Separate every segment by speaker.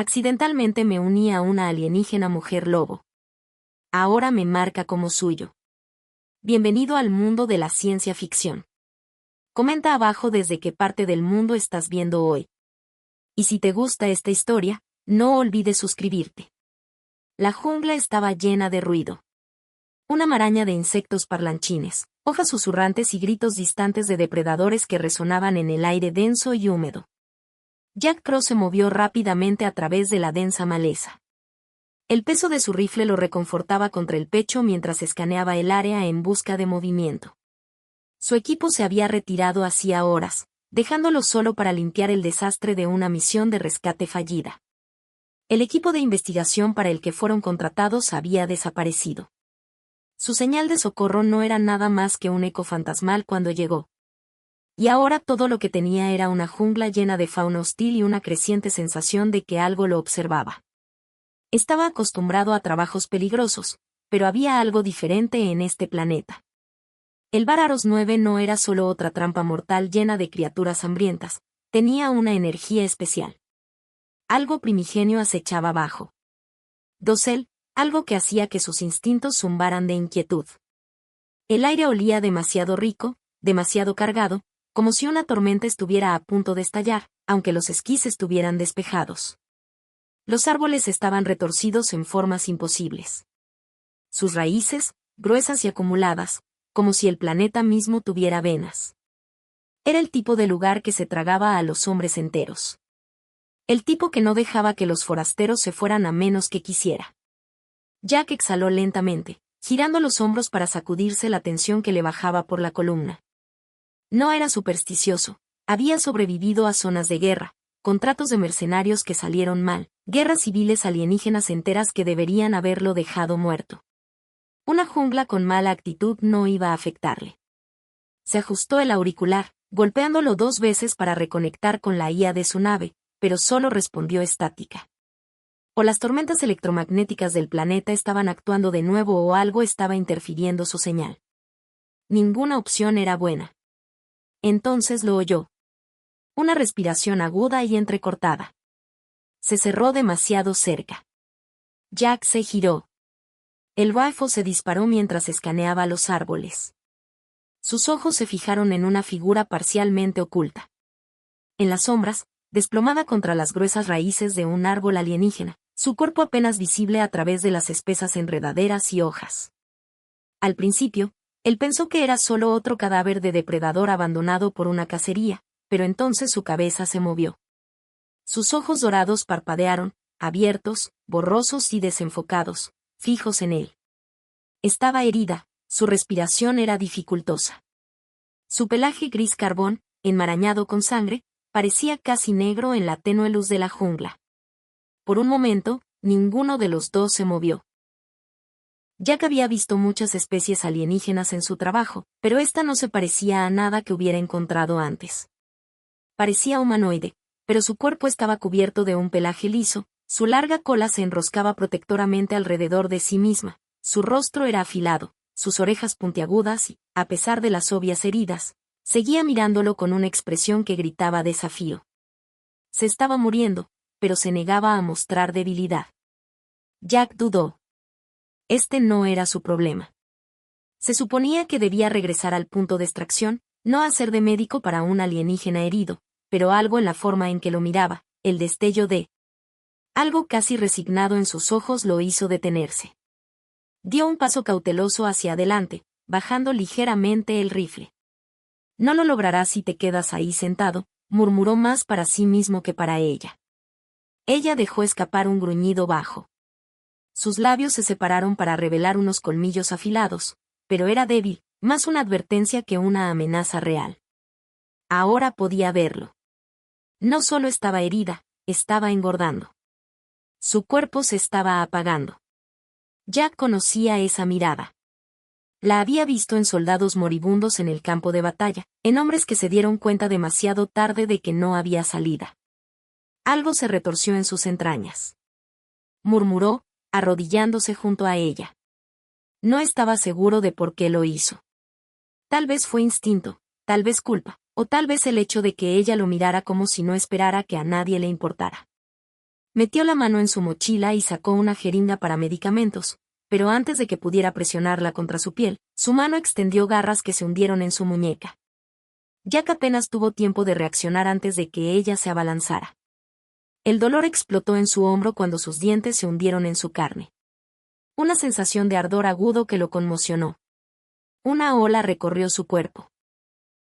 Speaker 1: Accidentalmente me uní a una alienígena mujer lobo. Ahora me marca como suyo. Bienvenido al mundo de la ciencia ficción. Comenta abajo desde qué parte del mundo estás viendo hoy. Y si te gusta esta historia, no olvides suscribirte. La jungla estaba llena de ruido. Una maraña de insectos parlanchines, hojas susurrantes y gritos distantes de depredadores que resonaban en el aire denso y húmedo. Jack Crow se movió rápidamente a través de la densa maleza. El peso de su rifle lo reconfortaba contra el pecho mientras escaneaba el área en busca de movimiento. Su equipo se había retirado hacía horas, dejándolo solo para limpiar el desastre de una misión de rescate fallida. El equipo de investigación para el que fueron contratados había desaparecido. Su señal de socorro no era nada más que un eco fantasmal cuando llegó. Y ahora todo lo que tenía era una jungla llena de fauna hostil y una creciente sensación de que algo lo observaba. Estaba acostumbrado a trabajos peligrosos, pero había algo diferente en este planeta. El Vararos 9 no era solo otra trampa mortal llena de criaturas hambrientas, tenía una energía especial. Algo primigenio acechaba abajo. Dosel, algo que hacía que sus instintos zumbaran de inquietud. El aire olía demasiado rico, demasiado cargado, como si una tormenta estuviera a punto de estallar, aunque los esquís estuvieran despejados. Los árboles estaban retorcidos en formas imposibles. Sus raíces, gruesas y acumuladas, como si el planeta mismo tuviera venas. Era el tipo de lugar que se tragaba a los hombres enteros. El tipo que no dejaba que los forasteros se fueran a menos que quisiera. Jack exhaló lentamente, girando los hombros para sacudirse la tensión que le bajaba por la columna. No era supersticioso, había sobrevivido a zonas de guerra, contratos de mercenarios que salieron mal, guerras civiles alienígenas enteras que deberían haberlo dejado muerto. Una jungla con mala actitud no iba a afectarle. Se ajustó el auricular, golpeándolo 2 veces para reconectar con la IA de su nave, pero solo respondió estática. O las tormentas electromagnéticas del planeta estaban actuando de nuevo o algo estaba interfiriendo su señal. Ninguna opción era buena. Entonces lo oyó. Una respiración aguda y entrecortada. Se cerró demasiado cerca. Jack se giró. El rifle se disparó mientras escaneaba los árboles. Sus ojos se fijaron en una figura parcialmente oculta. En las sombras, desplomada contra las gruesas raíces de un árbol alienígena, su cuerpo apenas visible a través de las espesas enredaderas y hojas. Al principio, él pensó que era solo otro cadáver de depredador abandonado por una cacería, pero entonces su cabeza se movió. Sus ojos dorados parpadearon, abiertos, borrosos y desenfocados, fijos en él. Estaba herida, su respiración era dificultosa. Su pelaje gris carbón, enmarañado con sangre, parecía casi negro en la tenue luz de la jungla. Por un momento, ninguno de los dos se movió. Jack había visto muchas especies alienígenas en su trabajo, pero esta no se parecía a nada que hubiera encontrado antes. Parecía humanoide, pero su cuerpo estaba cubierto de un pelaje liso, su larga cola se enroscaba protectoramente alrededor de sí misma, su rostro era afilado, sus orejas puntiagudas y, a pesar de las obvias heridas, seguía mirándolo con una expresión que gritaba desafío. Se estaba muriendo, pero se negaba a mostrar debilidad. Jack dudó. Este no era su problema. Se suponía que debía regresar al punto de extracción, no hacer de médico para un alienígena herido, pero algo en la forma en que lo miraba, el destello de algo casi resignado en sus ojos lo hizo detenerse. Dio un paso cauteloso hacia adelante, bajando ligeramente el rifle. No lo lograrás si te quedas ahí sentado, murmuró más para sí mismo que para ella. Ella dejó escapar un gruñido bajo. Sus labios se separaron para revelar unos colmillos afilados, pero era débil, más una advertencia que una amenaza real. Ahora podía verlo. No solo estaba herida, estaba engordando. Su cuerpo se estaba apagando. Jack conocía esa mirada. La había visto en soldados moribundos en el campo de batalla, en hombres que se dieron cuenta demasiado tarde de que no había salida. Algo se retorció en sus entrañas. Murmuró, arrodillándose junto a ella. No estaba seguro de por qué lo hizo. Tal vez fue instinto, tal vez culpa, o tal vez el hecho de que ella lo mirara como si no esperara que a nadie le importara. Metió la mano en su mochila y sacó una jeringa para medicamentos, pero antes de que pudiera presionarla contra su piel, su mano extendió garras que se hundieron en su muñeca. Jack apenas tuvo tiempo de reaccionar antes de que ella se abalanzara. El dolor explotó en su hombro cuando sus dientes se hundieron en su carne. Una sensación de ardor agudo que lo conmocionó. Una ola recorrió su cuerpo.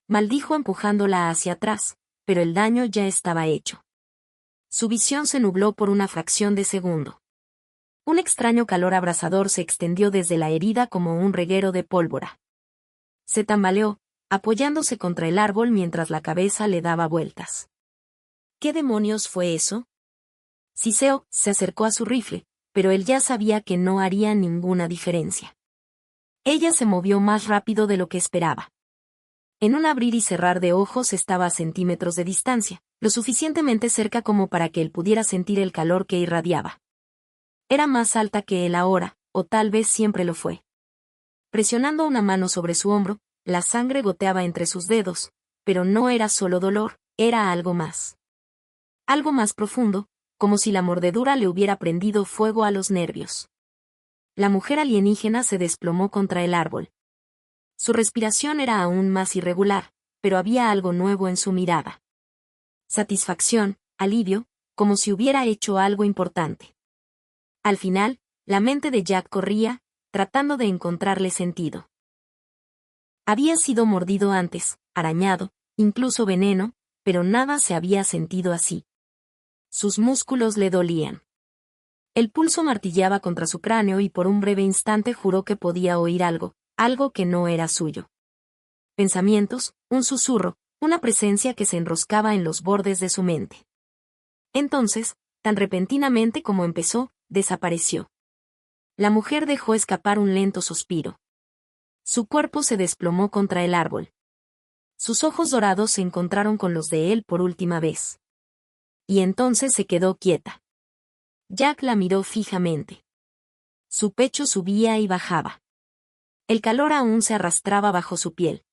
Speaker 1: Maldijo empujándola hacia atrás, pero el daño ya estaba hecho. Su visión se nubló por una fracción de segundo. Un extraño calor abrasador se extendió desde la herida como un reguero de pólvora. Se tambaleó, apoyándose contra el árbol mientras la cabeza le daba vueltas. ¿Qué demonios fue eso? Siseo se acercó a su rifle, pero él ya sabía que no haría ninguna diferencia. Ella se movió más rápido de lo que esperaba. En un abrir y cerrar de ojos estaba a centímetros de distancia, lo suficientemente cerca como para que él pudiera sentir el calor que irradiaba. Era más alta que él ahora, o tal vez siempre lo fue. Presionando una mano sobre su hombro, la sangre goteaba entre sus dedos, pero no era solo dolor, era algo más. Algo más profundo, como si la mordedura le hubiera prendido fuego a los nervios. La mujer alienígena se desplomó contra el árbol. Su respiración era aún más irregular, pero había algo nuevo en su mirada. Satisfacción, alivio, como si hubiera hecho algo importante. Al final, la mente de Jack corría, tratando de encontrarle sentido. Había sido mordido antes, arañado, incluso veneno, pero nada se había sentido así. Sus músculos le dolían. El pulso martilleaba contra su cráneo y por un breve instante juró que podía oír algo que no era suyo. Pensamientos, un susurro, una presencia que se enroscaba en los bordes de su mente. Entonces, tan repentinamente como empezó, desapareció. La mujer dejó escapar un lento suspiro. Su cuerpo se desplomó contra el árbol. Sus ojos dorados se encontraron con los de él por última vez. Y entonces se quedó quieta. Jack la miró fijamente. Su pecho subía y bajaba. El calor aún se arrastraba bajo su piel.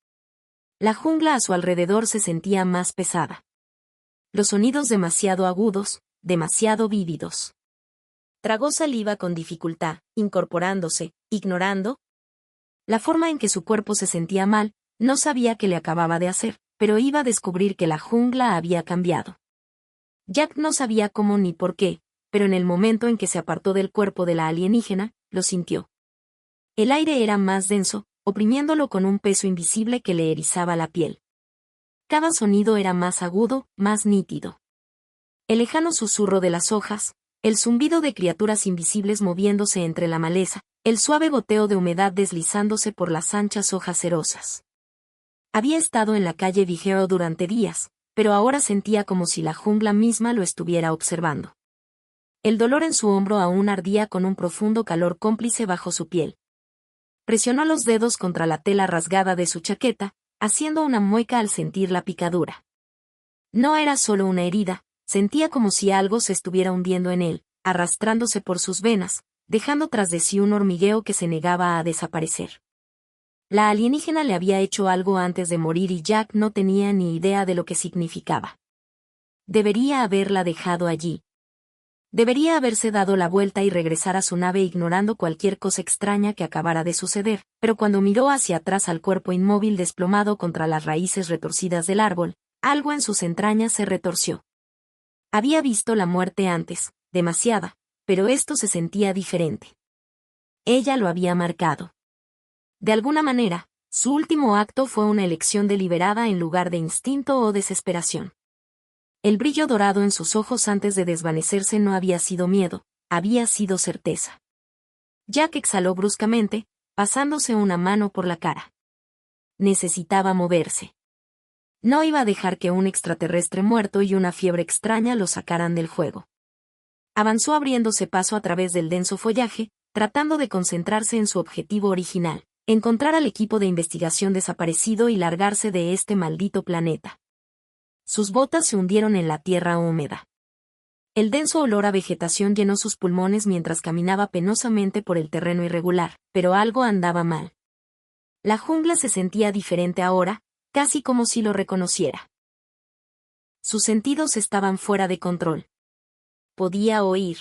Speaker 1: La jungla a su alrededor se sentía más pesada. Los sonidos demasiado agudos, demasiado vívidos. Tragó saliva con dificultad, incorporándose, ignorando la forma en que su cuerpo se sentía mal. No sabía qué le acababa de hacer, pero iba a descubrir que la jungla había cambiado. Jack no sabía cómo ni por qué, pero en el momento en que se apartó del cuerpo de la alienígena, lo sintió. El aire era más denso, oprimiéndolo con un peso invisible que le erizaba la piel. Cada sonido era más agudo, más nítido. El lejano susurro de las hojas, el zumbido de criaturas invisibles moviéndose entre la maleza, el suave goteo de humedad deslizándose por las anchas hojas cerosas. Había estado en la calle Vigeo durante días, pero ahora sentía como si la jungla misma lo estuviera observando. El dolor en su hombro aún ardía con un profundo calor cómplice bajo su piel. Presionó los dedos contra la tela rasgada de su chaqueta, haciendo una mueca al sentir la picadura. No era solo una herida, sentía como si algo se estuviera hundiendo en él, arrastrándose por sus venas, dejando tras de sí un hormigueo que se negaba a desaparecer. La alienígena le había hecho algo antes de morir y Jack no tenía ni idea de lo que significaba. Debería haberla dejado allí. Debería haberse dado la vuelta y regresar a su nave ignorando cualquier cosa extraña que acabara de suceder, pero cuando miró hacia atrás al cuerpo inmóvil desplomado contra las raíces retorcidas del árbol, algo en sus entrañas se retorció. Había visto la muerte antes, demasiada, pero esto se sentía diferente. Ella lo había marcado. De alguna manera, su último acto fue una elección deliberada en lugar de instinto o desesperación. El brillo dorado en sus ojos antes de desvanecerse no había sido miedo, había sido certeza. Jack exhaló bruscamente, pasándose una mano por la cara. Necesitaba moverse. No iba a dejar que un extraterrestre muerto y una fiebre extraña lo sacaran del juego. Avanzó abriéndose paso a través del denso follaje, tratando de concentrarse en su objetivo original, encontrar al equipo de investigación desaparecido y largarse de este maldito planeta. Sus botas se hundieron en la tierra húmeda. El denso olor a vegetación llenó sus pulmones mientras caminaba penosamente por el terreno irregular, pero algo andaba mal. La jungla se sentía diferente ahora, casi como si lo reconociera. Sus sentidos estaban fuera de control. podía oír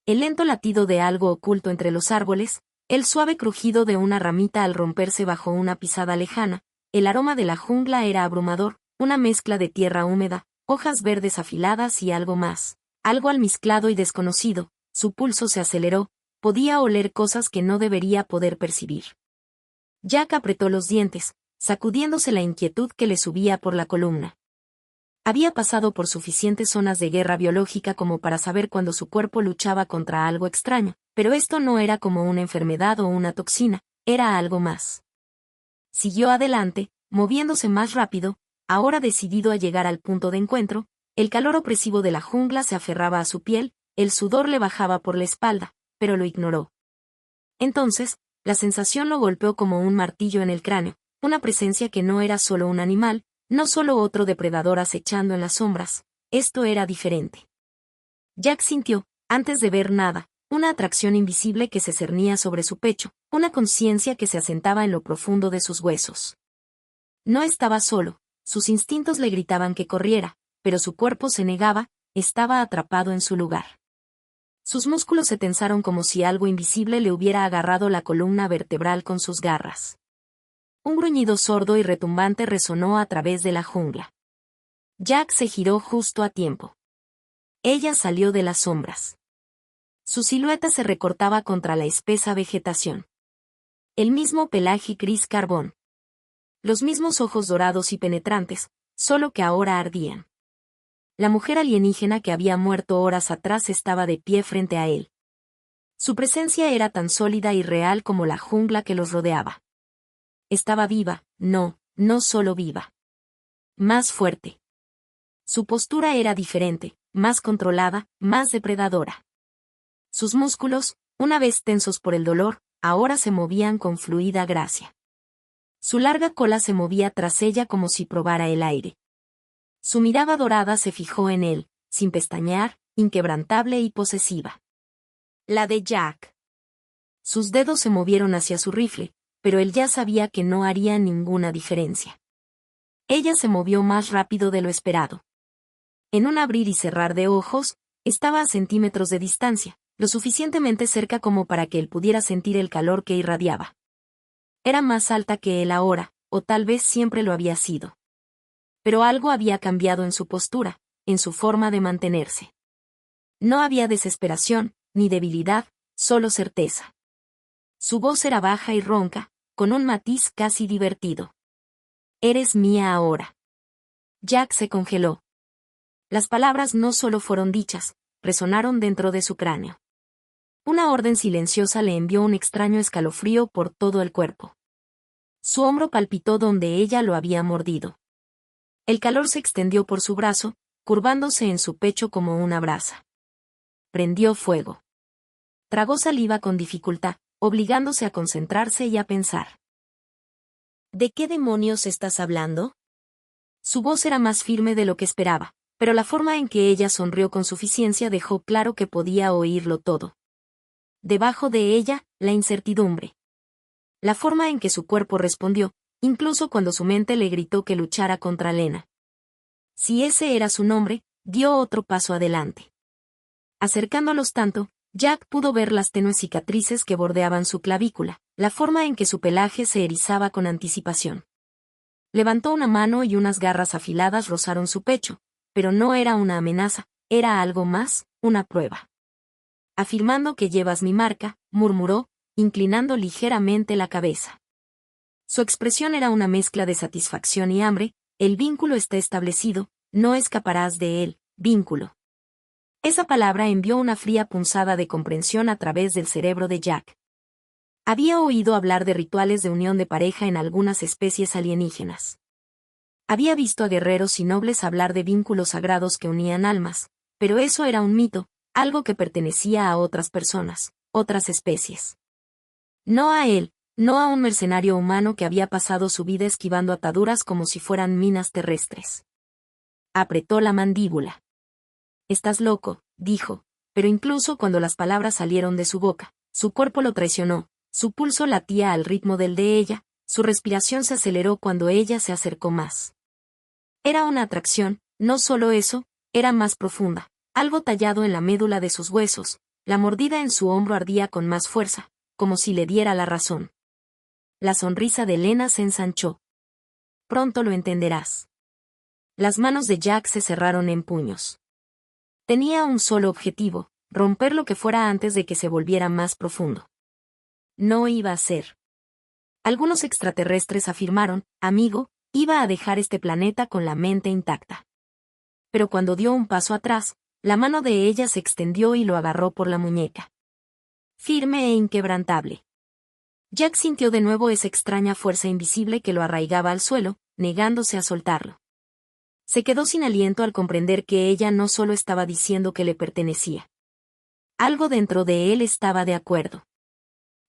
Speaker 1: el lento latido de algo oculto entre los árboles, el suave crujido de una ramita al romperse bajo una pisada lejana. El aroma de la jungla era abrumador, una mezcla de tierra húmeda, hojas verdes afiladas y algo más, algo almizclado y desconocido. Su pulso se aceleró, podía oler cosas que no debería poder percibir. Jack apretó los dientes, sacudiéndose la inquietud que le subía por la columna. Había pasado por suficientes zonas de guerra biológica como para saber cuando su cuerpo luchaba contra algo extraño, pero esto no era como una enfermedad o una toxina, era algo más. Siguió adelante, moviéndose más rápido, ahora decidido a llegar al punto de encuentro. El calor opresivo de la jungla se aferraba a su piel, el sudor le bajaba por la espalda, pero lo ignoró. Entonces, la sensación lo golpeó como un martillo en el cráneo, una presencia que no era solo un animal, no solo otro depredador acechando en las sombras, esto era diferente. Jack sintió, antes de ver nada, una atracción invisible que se cernía sobre su pecho, una conciencia que se asentaba en lo profundo de sus huesos. No estaba solo, sus instintos le gritaban que corriera, pero su cuerpo se negaba, estaba atrapado en su lugar. Sus músculos se tensaron como si algo invisible le hubiera agarrado la columna vertebral con sus garras. Un gruñido sordo y retumbante resonó a través de la jungla. Jack se giró justo a tiempo. Ella salió de las sombras. Su silueta se recortaba contra la espesa vegetación. El mismo pelaje gris carbón. Los mismos ojos dorados y penetrantes, solo que ahora ardían. La mujer alienígena que había muerto horas atrás estaba de pie frente a él. Su presencia era tan sólida y real como la jungla que los rodeaba. Estaba viva, no solo viva. Más fuerte. Su postura era diferente, más controlada, más depredadora. Sus músculos, una vez tensos por el dolor, ahora se movían con fluida gracia. Su larga cola se movía tras ella como si probara el aire. Su mirada dorada se fijó en él, sin pestañear, inquebrantable y posesiva. La de Jack. Sus dedos se movieron hacia su rifle, pero él ya sabía que no haría ninguna diferencia. Ella se movió más rápido de lo esperado. En un abrir y cerrar de ojos, estaba a centímetros de distancia, lo suficientemente cerca como para que él pudiera sentir el calor que irradiaba. Era más alta que él ahora, o tal vez siempre lo había sido. Pero algo había cambiado en su postura, en su forma de mantenerse. No había desesperación, ni debilidad, solo certeza. Su voz era baja y ronca, con un matiz casi divertido. Eres mía ahora. Jack se congeló. Las palabras no solo fueron dichas, resonaron dentro de su cráneo. Una orden silenciosa le envió un extraño escalofrío por todo el cuerpo. Su hombro palpitó donde ella lo había mordido. El calor se extendió por su brazo, curvándose en su pecho como una brasa. Prendió fuego. Tragó saliva con dificultad, obligándose a concentrarse y a pensar. ¿De qué demonios estás hablando? Su voz era más firme de lo que esperaba, pero la forma en que ella sonrió con suficiencia dejó claro que podía oírlo todo. Debajo de ella, la incertidumbre. La forma en que su cuerpo respondió, incluso cuando su mente le gritó que luchara contra Lena. Si ese era su nombre, dio otro paso adelante. Acercándolos tanto, Jack pudo ver las tenues cicatrices que bordeaban su clavícula, la forma en que su pelaje se erizaba con anticipación. Levantó una mano y unas garras afiladas rozaron su pecho, pero no era una amenaza, era algo más, una prueba. Afirmando que llevas mi marca, murmuró, inclinando ligeramente la cabeza. Su expresión era una mezcla de satisfacción y hambre. El vínculo está establecido, no escaparás de él, vínculo. Esa palabra envió una fría punzada de comprensión a través del cerebro de Jack. Había oído hablar de rituales de unión de pareja en algunas especies alienígenas. Había visto a guerreros y nobles hablar de vínculos sagrados que unían almas, pero eso era un mito, algo que pertenecía a otras personas, otras especies. No a él, no a un mercenario humano que había pasado su vida esquivando ataduras como si fueran minas terrestres. Apretó la mandíbula. Estás loco, dijo, pero incluso cuando las palabras salieron de su boca, su cuerpo lo traicionó, su pulso latía al ritmo del de ella, su respiración se aceleró cuando ella se acercó más. Era una atracción, no solo eso, era más profunda, algo tallado en la médula de sus huesos, la mordida en su hombro ardía con más fuerza, como si le diera la razón. La sonrisa de Lena se ensanchó. Pronto lo entenderás. Las manos de Jack se cerraron en puños. Tenía un solo objetivo, romper lo que fuera antes de que se volviera más profundo. No iba a ser. Algunos extraterrestres afirmaron, amigo, iba a dejar este planeta con la mente intacta. Pero cuando dio un paso atrás, la mano de ella se extendió y lo agarró por la muñeca. Firme e inquebrantable. Jack sintió de nuevo esa extraña fuerza invisible que lo arraigaba al suelo, negándose a soltarlo. Se quedó sin aliento al comprender que ella no solo estaba diciendo que le pertenecía. Algo dentro de él estaba de acuerdo.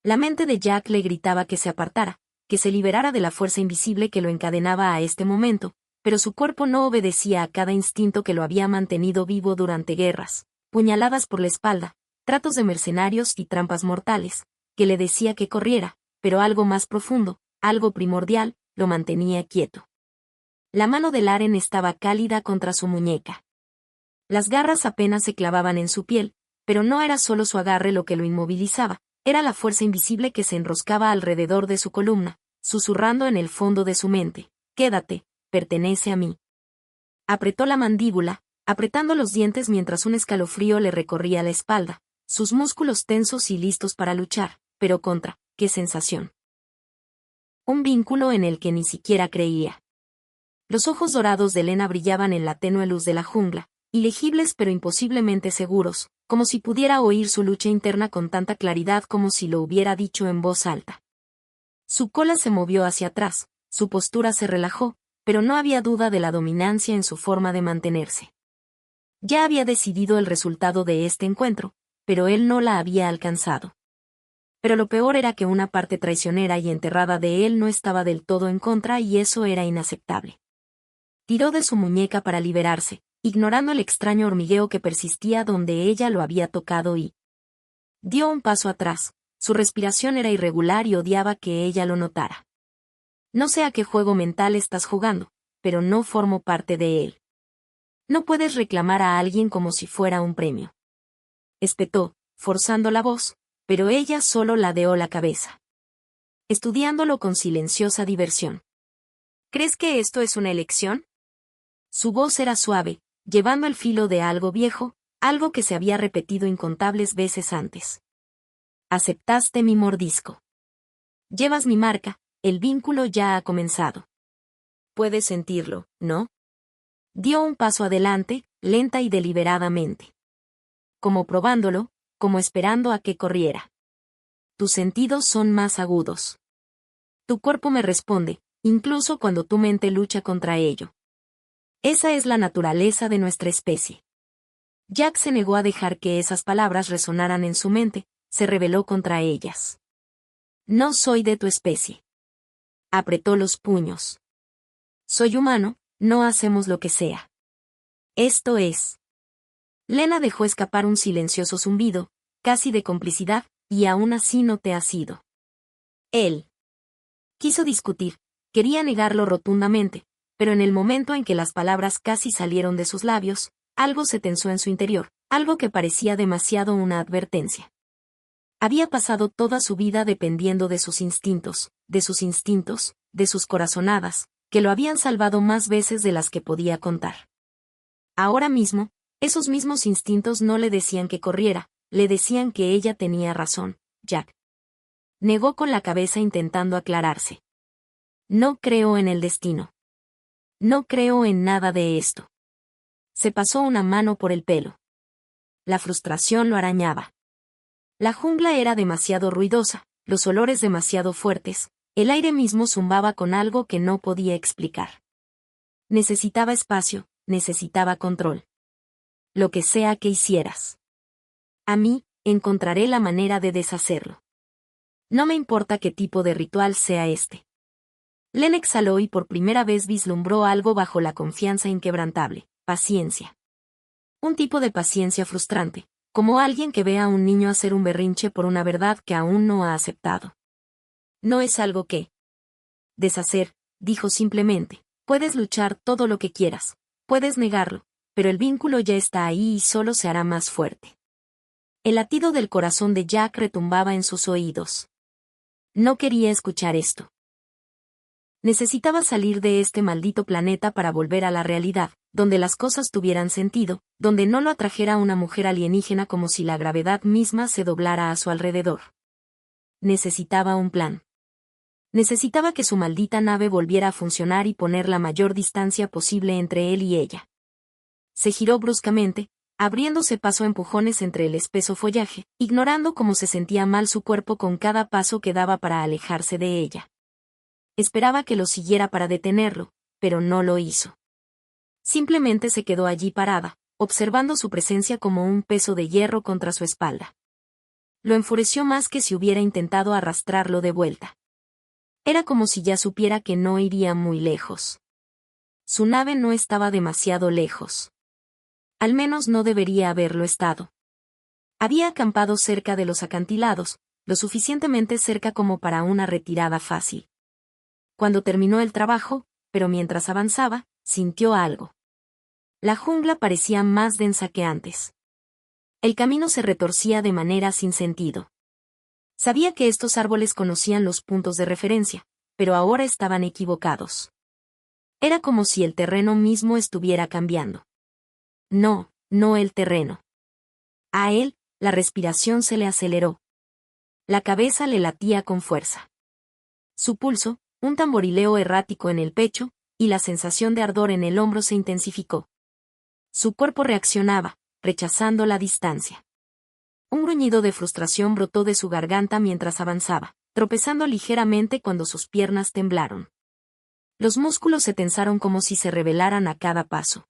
Speaker 1: La mente de Jack le gritaba que se apartara, que se liberara de la fuerza invisible que lo encadenaba a este momento, pero su cuerpo no obedecía a cada instinto que lo había mantenido vivo durante guerras, puñaladas por la espalda, tratos de mercenarios y trampas mortales, que le decía que corriera, pero algo más profundo, algo primordial, lo mantenía quieto. La mano de Laren estaba cálida contra su muñeca. Las garras apenas se clavaban en su piel, pero no era solo su agarre lo que lo inmovilizaba, era la fuerza invisible que se enroscaba alrededor de su columna, susurrando en el fondo de su mente, quédate, pertenece a mí. Apretó la mandíbula, apretando los dientes mientras un escalofrío le recorría la espalda, sus músculos tensos y listos para luchar, pero qué sensación. Un vínculo en el que ni siquiera creía. Los ojos dorados de Lena brillaban en la tenue luz de la jungla, ilegibles pero imposiblemente seguros, como si pudiera oír su lucha interna con tanta claridad como si lo hubiera dicho en voz alta. Su cola se movió hacia atrás, su postura se relajó, pero no había duda de la dominancia en su forma de mantenerse. Ya había decidido el resultado de este encuentro, pero él no la había alcanzado. Pero lo peor era que una parte traicionera y enterrada de él no estaba del todo en contra y eso era inaceptable. Tiró de su muñeca para liberarse, ignorando el extraño hormigueo que persistía donde ella lo había tocado y dio un paso atrás, su respiración era irregular y odiaba que ella lo notara. No sé a qué juego mental estás jugando, pero no formo parte de él. No puedes reclamar a alguien como si fuera un premio. Espetó, forzando la voz, pero ella solo ladeó la cabeza. Estudiándolo con silenciosa diversión. ¿Crees que esto es una elección? Su voz era suave, llevando el filo de algo viejo, algo que se había repetido incontables veces antes. Aceptaste mi mordisco. Llevas mi marca, el vínculo ya ha comenzado. Puedes sentirlo, ¿no? Dio un paso adelante, lenta y deliberadamente. Como probándolo, como esperando a que corriera. Tus sentidos son más agudos. Tu cuerpo me responde, incluso cuando tu mente lucha contra ello. Esa es la naturaleza de nuestra especie. Jack se negó a dejar que esas palabras resonaran en su mente, se rebeló contra ellas. No soy de tu especie. Apretó los puños. Soy humano, no hacemos lo que sea. Esto es. Lena dejó escapar un silencioso zumbido, casi de complicidad, y aún así no te has ido. Él. Quiso discutir, quería negarlo rotundamente, pero en el momento en que las palabras casi salieron de sus labios, algo se tensó en su interior, algo que parecía demasiado una advertencia. Había pasado toda su vida dependiendo de sus instintos, de sus corazonadas, que lo habían salvado más veces de las que podía contar. Ahora mismo, esos mismos instintos no le decían que corriera, le decían que ella tenía razón, Jack. Negó con la cabeza intentando aclararse. No creo en el destino. No creo en nada de esto. Se pasó una mano por el pelo. La frustración lo arañaba. La jungla era demasiado ruidosa, los olores demasiado fuertes, el aire mismo zumbaba con algo que no podía explicar. Necesitaba espacio, necesitaba control. Lo que sea que hicieras. A mí, encontraré la manera de deshacerlo. No me importa qué tipo de ritual sea este. Len exhaló y por primera vez vislumbró algo bajo la confianza inquebrantable, paciencia. Un tipo de paciencia frustrante, como alguien que ve a un niño hacer un berrinche por una verdad que aún no ha aceptado. No es algo que deshacer, dijo simplemente, puedes luchar todo lo que quieras, puedes negarlo, pero el vínculo ya está ahí y solo se hará más fuerte. El latido del corazón de Jack retumbaba en sus oídos. No quería escuchar esto. Necesitaba salir de este maldito planeta para volver a la realidad, donde las cosas tuvieran sentido, donde no lo atrajera una mujer alienígena como si la gravedad misma se doblara a su alrededor. Necesitaba un plan. Necesitaba que su maldita nave volviera a funcionar y poner la mayor distancia posible entre él y ella. Se giró bruscamente, abriéndose paso a empujones entre el espeso follaje, ignorando cómo se sentía mal su cuerpo con cada paso que daba para alejarse de ella. Esperaba que lo siguiera para detenerlo, pero no lo hizo. Simplemente se quedó allí parada, observando su presencia como un peso de hierro contra su espalda. Lo enfureció más que si hubiera intentado arrastrarlo de vuelta. Era como si ya supiera que no iría muy lejos. Su nave no estaba demasiado lejos. Al menos no debería haberlo estado. Había acampado cerca de los acantilados, lo suficientemente cerca como para una retirada fácil. Cuando terminó el trabajo, pero mientras avanzaba, sintió algo. La jungla parecía más densa que antes. El camino se retorcía de manera sin sentido. Sabía que estos árboles conocían los puntos de referencia, pero ahora estaban equivocados. Era como si el terreno mismo estuviera cambiando. No, no el terreno. A él, la respiración se le aceleró. La cabeza le latía con fuerza. Su pulso, un tamborileo errático en el pecho, y la sensación de ardor en el hombro se intensificó. Su cuerpo reaccionaba, rechazando la distancia. Un gruñido de frustración brotó de su garganta mientras avanzaba, tropezando ligeramente cuando sus piernas temblaron. Los músculos se tensaron como si se rebelaran a cada paso.